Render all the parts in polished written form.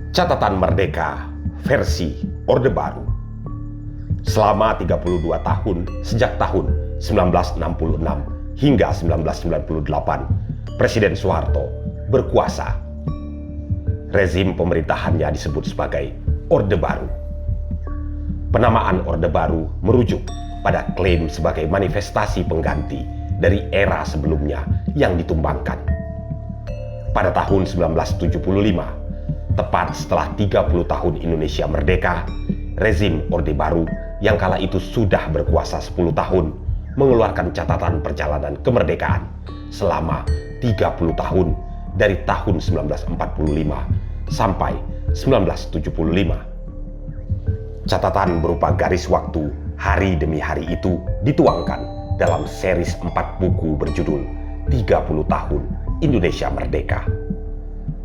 Catatan Merdeka versi Orde Baru. Selama 32 tahun sejak tahun 1966 hingga 1998, Presiden Soeharto berkuasa. Rezim pemerintahannya disebut sebagai Orde Baru. Penamaan Orde Baru merujuk pada klaim sebagai manifestasi pengganti dari era sebelumnya yang ditumbangkan. Pada tahun 1975, tepat setelah 30 tahun Indonesia merdeka, rezim Orde Baru yang kala itu sudah berkuasa 10 tahun mengeluarkan catatan perjalanan kemerdekaan selama 30 tahun dari tahun 1945 sampai 1975. Catatan berupa garis waktu hari demi hari itu dituangkan dalam series 4 buku berjudul 30 Tahun Indonesia Merdeka.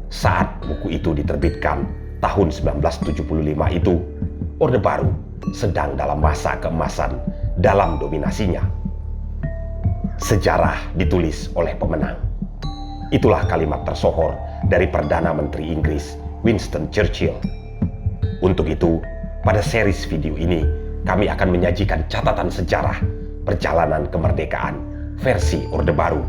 Saat buku itu diterbitkan tahun 1975 itu, Orde Baru sedang dalam masa keemasan dalam dominasinya. Sejarah ditulis oleh pemenang. Itulah kalimat tersohor dari Perdana Menteri Inggris Winston Churchill. Untuk itu, pada series video ini kami akan menyajikan catatan sejarah perjalanan kemerdekaan versi Orde Baru.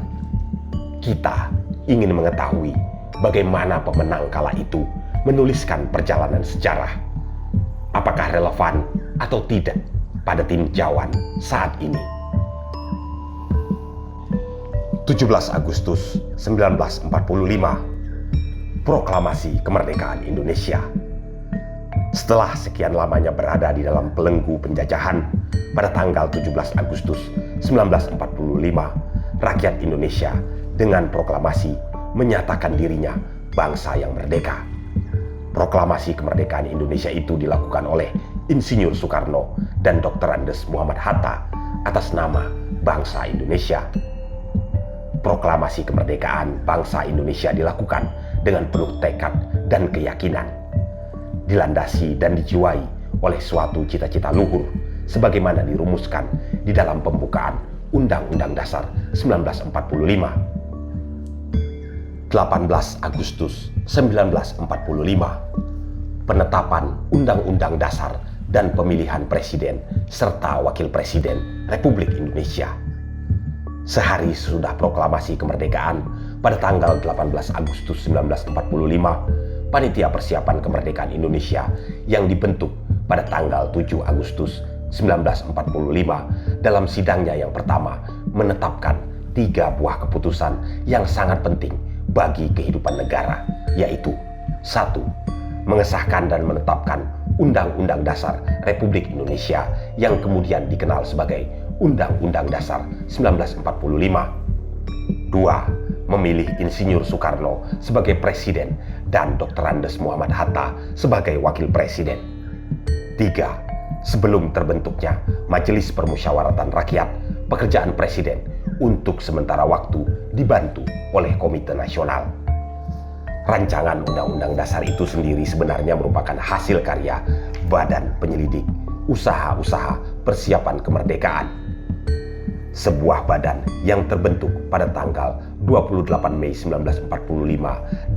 Kita ingin mengetahui bagaimana pemenang kala itu menuliskan perjalanan sejarah. Apakah relevan atau tidak pada tinjauan saat ini? 17 Agustus 1945, Proklamasi Kemerdekaan Indonesia. Setelah sekian lamanya berada di dalam belenggu penjajahan, pada tanggal 17 Agustus 1945, rakyat Indonesia dengan proklamasi menyatakan dirinya bangsa yang merdeka. Proklamasi kemerdekaan Indonesia itu dilakukan oleh Insinyur Soekarno dan Dr. Andes Muhammad Hatta atas nama bangsa Indonesia. Proklamasi kemerdekaan bangsa Indonesia dilakukan dengan penuh tekad dan keyakinan, dilandasi dan dijiwai oleh suatu cita-cita luhur sebagaimana dirumuskan di dalam pembukaan Undang-Undang Dasar 1945. 18 Agustus 1945, penetapan Undang-Undang Dasar dan pemilihan Presiden serta Wakil Presiden Republik Indonesia. Sehari sesudah proklamasi kemerdekaan pada tanggal 18 Agustus 1945, Panitia Persiapan Kemerdekaan Indonesia yang dibentuk pada tanggal 7 Agustus 1945 dalam sidangnya yang pertama menetapkan 3 buah keputusan yang sangat penting bagi kehidupan negara, yaitu 1. Mengesahkan dan menetapkan Undang-Undang Dasar Republik Indonesia yang kemudian dikenal sebagai Undang-Undang Dasar 1945. 2. Memilih Insinyur Soekarno sebagai Presiden dan Dr. Andes Muhammad Hatta sebagai Wakil Presiden. 3. Sebelum terbentuknya Majelis Permusyawaratan Rakyat, pekerjaan Presiden untuk sementara waktu dibantu oleh Komite Nasional. Rancangan Undang-Undang Dasar itu sendiri sebenarnya merupakan hasil karya Badan Penyelidik Usaha-Usaha Persiapan Kemerdekaan, sebuah badan yang terbentuk pada tanggal 28 Mei 1945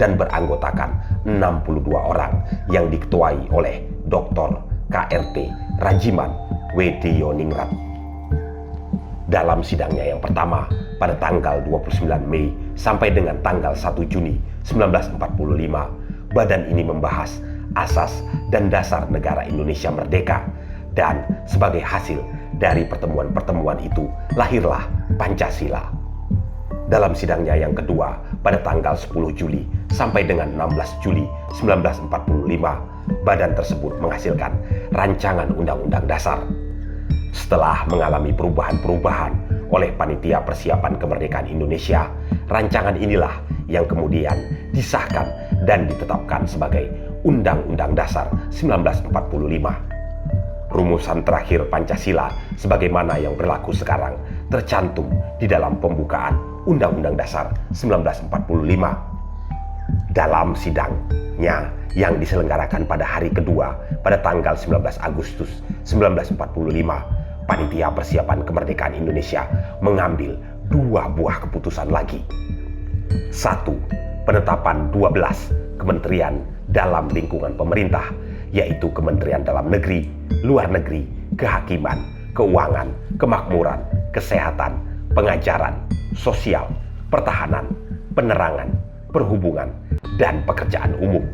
dan beranggotakan 62 orang yang diketuai oleh Dr. KRT Rajiman W. Diyoningrat. Dalam sidangnya yang pertama pada tanggal 29 Mei sampai dengan tanggal 1 Juni 1945, badan ini membahas asas dan dasar negara Indonesia merdeka, dan sebagai hasil dari pertemuan-pertemuan itu lahirlah Pancasila. Dalam sidangnya yang kedua pada tanggal 10 Juli sampai dengan 16 Juli 1945, badan tersebut menghasilkan rancangan Undang-Undang Dasar. Setelah mengalami perubahan-perubahan oleh Panitia Persiapan Kemerdekaan Indonesia, rancangan inilah yang kemudian disahkan dan ditetapkan sebagai Undang-Undang Dasar 1945. Rumusan terakhir Pancasila sebagaimana yang berlaku sekarang tercantum di dalam pembukaan Undang-Undang Dasar 1945. Dalam sidangnya yang diselenggarakan pada hari kedua pada tanggal 19 Agustus 1945, Panitia Persiapan Kemerdekaan Indonesia mengambil 2 buah keputusan lagi. 1. Penetapan 12 kementerian dalam lingkungan pemerintah, yaitu Kementerian Dalam Negeri, Luar Negeri, Kehakiman, Keuangan, Kemakmuran, Kesehatan, Pengajaran, Sosial, Pertahanan, Penerangan, Perhubungan, dan Pekerjaan Umum.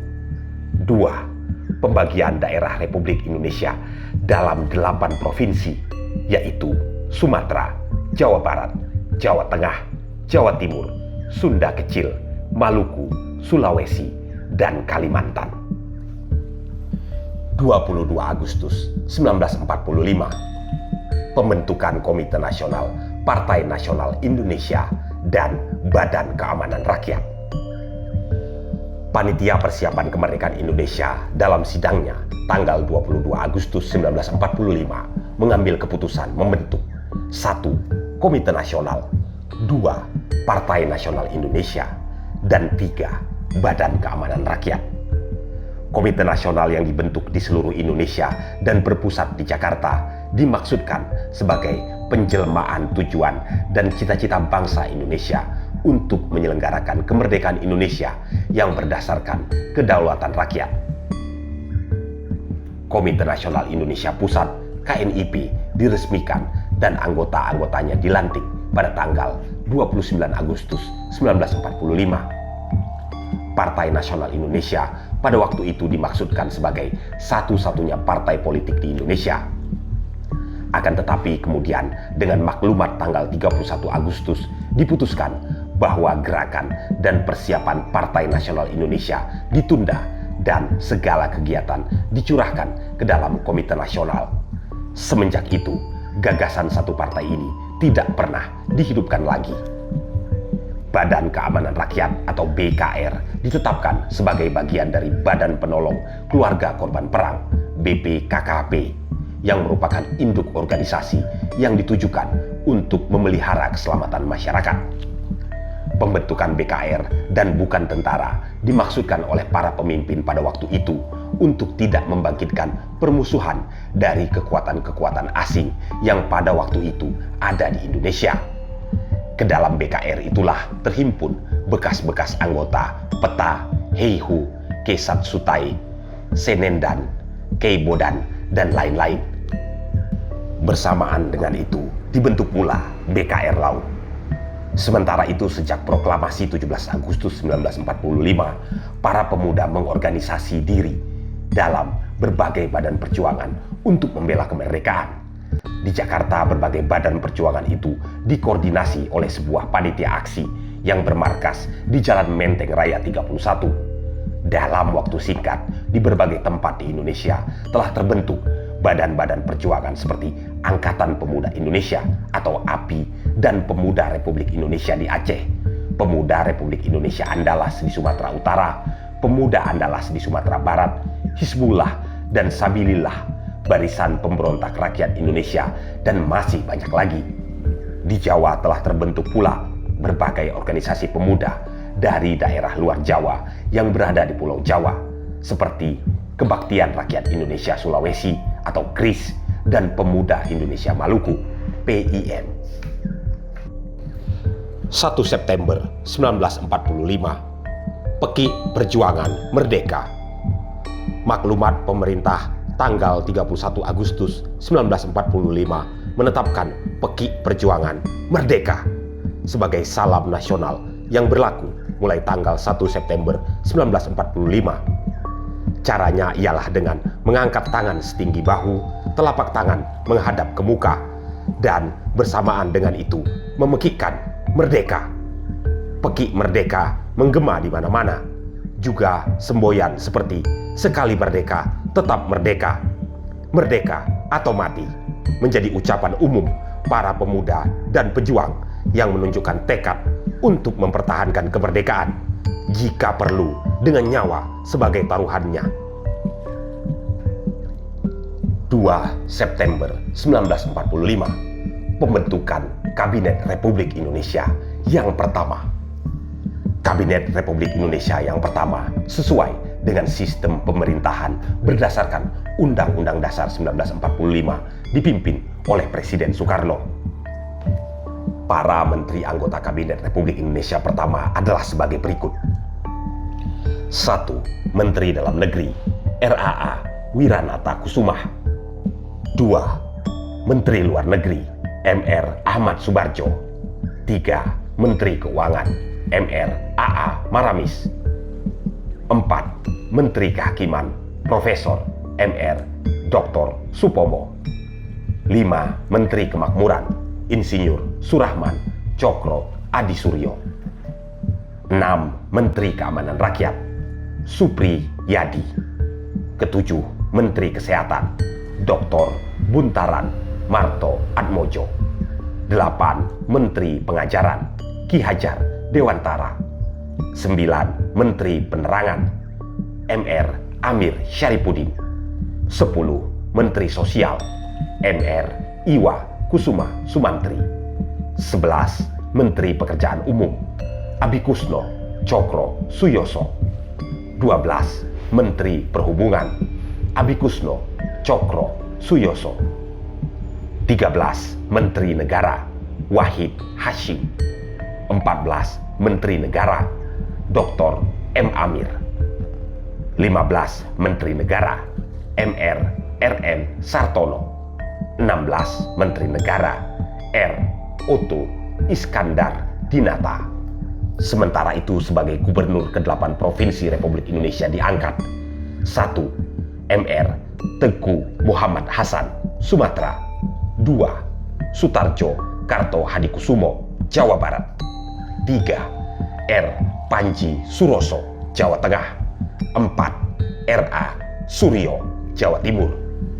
2. Pembagian daerah Republik Indonesia dalam 8 provinsi, yaitu Sumatera, Jawa Barat, Jawa Tengah, Jawa Timur, Sunda Kecil, Maluku, Sulawesi, dan Kalimantan. 22 Agustus 1945, pembentukan Komite Nasional Partai Nasional Indonesia dan Badan Keamanan Rakyat. Panitia Persiapan Kemerdekaan Indonesia dalam sidangnya tanggal 22 Agustus 1945 mengambil keputusan membentuk 1. Komite Nasional, 2. Partai Nasional Indonesia, dan 3. Badan Keamanan Rakyat. Komite Nasional yang dibentuk di seluruh Indonesia dan berpusat di Jakarta dimaksudkan sebagai penjelmaan tujuan dan cita-cita bangsa Indonesia untuk menyelenggarakan kemerdekaan Indonesia yang berdasarkan kedaulatan rakyat. Komite Nasional Indonesia Pusat (KNIP) diresmikan dan anggota-anggotanya dilantik pada tanggal 29 Agustus 1945. Partai Nasional Indonesia pada waktu itu dimaksudkan sebagai satu-satunya partai politik di Indonesia. Akan tetapi kemudian dengan maklumat tanggal 31 Agustus diputuskan bahwa gerakan dan persiapan Partai Nasional Indonesia ditunda dan segala kegiatan dicurahkan ke dalam Komite Nasional. Semenjak itu, gagasan satu partai ini tidak pernah dihidupkan lagi. Badan Keamanan Rakyat atau BKR ditetapkan sebagai bagian dari Badan Penolong Keluarga Korban Perang (BPKKP) yang merupakan induk organisasi yang ditujukan untuk memelihara keselamatan masyarakat. Pembentukan BKR dan bukan tentara dimaksudkan oleh para pemimpin pada waktu itu untuk tidak membangkitkan permusuhan dari kekuatan-kekuatan asing yang pada waktu itu ada di Indonesia. Ke dalam BKR itulah terhimpun bekas-bekas anggota Peta, Heihu, Kesat Sutai, Senendan, Keibodan, dan lain-lain. Bersamaan dengan itu dibentuk pula BKR Laut. Sementara itu sejak proklamasi 17 Agustus 1945, para pemuda mengorganisasi diri dalam berbagai badan perjuangan untuk membela kemerdekaan. Di Jakarta, berbagai badan perjuangan itu dikoordinasi oleh sebuah panitia aksi yang bermarkas di Jalan Menteng Raya 31. Dalam waktu singkat, di berbagai tempat di Indonesia telah terbentuk badan-badan perjuangan seperti Angkatan Pemuda Indonesia atau API dan Pemuda Republik Indonesia di Aceh, Pemuda Republik Indonesia Andalas di Sumatera Utara, Pemuda Andalas di Sumatera Barat, Hizbullah dan Sabilillah, Barisan Pemberontak Rakyat Indonesia, dan masih banyak lagi. Di Jawa telah terbentuk pula berbagai organisasi pemuda dari daerah luar Jawa yang berada di Pulau Jawa, seperti Kebaktian Rakyat Indonesia Sulawesi atau KRIS dan Pemuda Indonesia Maluku (PIM). 1 September 1945, Peki Perjuangan Merdeka. Maklumat pemerintah tanggal 31 Agustus 1945 menetapkan Peki Perjuangan Merdeka sebagai salam nasional yang berlaku mulai tanggal 1 September 1945. Caranya ialah dengan mengangkat tangan setinggi bahu, telapak tangan menghadap ke muka, dan bersamaan dengan itu memekikkan merdeka. Peki merdeka menggema di mana-mana. Juga semboyan seperti sekali merdeka, tetap merdeka, merdeka atau mati, menjadi ucapan umum para pemuda dan pejuang yang menunjukkan tekad untuk mempertahankan kemerdekaan, jika perlu dengan nyawa sebagai taruhannya. 2 September 1945, pembentukan Kabinet Republik Indonesia yang pertama. Kabinet Republik Indonesia yang pertama sesuai dengan sistem pemerintahan berdasarkan Undang-Undang Dasar 1945 dipimpin oleh Presiden Soekarno. Para menteri anggota Kabinet Republik Indonesia pertama adalah sebagai berikut. 1. Menteri Dalam Negeri RAA Wiranata Kusumah. 2. Menteri Luar Negeri MR Ahmad Subarjo. 3. Menteri Keuangan MR AA Maramis. 4. Menteri Kehakiman Profesor MR Dr. Supomo. 5. Menteri Kemakmuran Insinyur Surahman Cokro Adi Suryo. 6. Menteri Keamanan Rakyat Supri Yadi. 7. Menteri Kesehatan Dr. Buntaran Marto Atmojo. 8. Menteri Pengajaran Ki Hajar Dewantara. 9. Menteri Penerangan MR Amir Syaripudin. 10. Menteri Sosial MR Iwa Kusuma Sumantri. 11. Menteri Pekerjaan Umum Abikusno Cokro Suyoso. 12. Menteri Perhubungan Abikusno Cokro Suyoso. 13. Menteri Negara Wahid Hashim. 14. Menteri Negara Dr. M. Amir. 15. Menteri Negara MR RM Sartono. 16. Menteri Negara R. Otto Iskandar Dinata. Sementara itu sebagai Gubernur ke-8 Provinsi Republik Indonesia diangkat 1. MR Teguh Muhammad Hasan Sumatera. 2. Sutarjo Karto Hadikusumo Jawa Barat. 3. R. Panji Suroso Jawa Tengah. 4. RA Suryo Jawa Timur.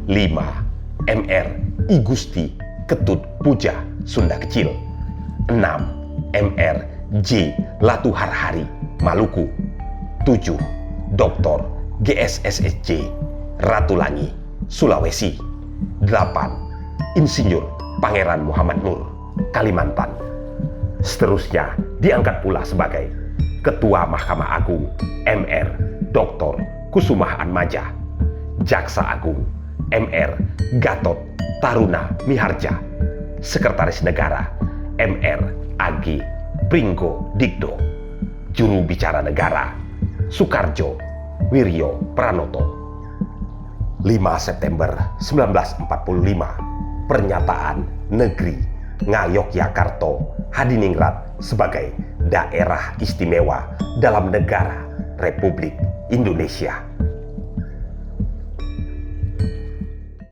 5. MR I Gusti Ketut Puja Sunda Kecil. 6. MR J. Latuharhari Maluku. 7. Dr. GSSSJ Ratulangi Sulawesi. 8. Insinyur Pangeran Muhammad Nur Kalimantan. Seterusnya diangkat pula sebagai Ketua Mahkamah Agung MR Dr. Kusumah Atmaja. Jaksa Agung MR Gatot Taruna Miharja. Sekretaris Negara MR AG Pringgo Digdo. Juru bicara negara Soekarjo Wiryo Pranoto. 5 September 1945 Pernyataan Negeri Ngayogyakarta Hadiningrat sebagai daerah istimewa dalam negara Republik Indonesia.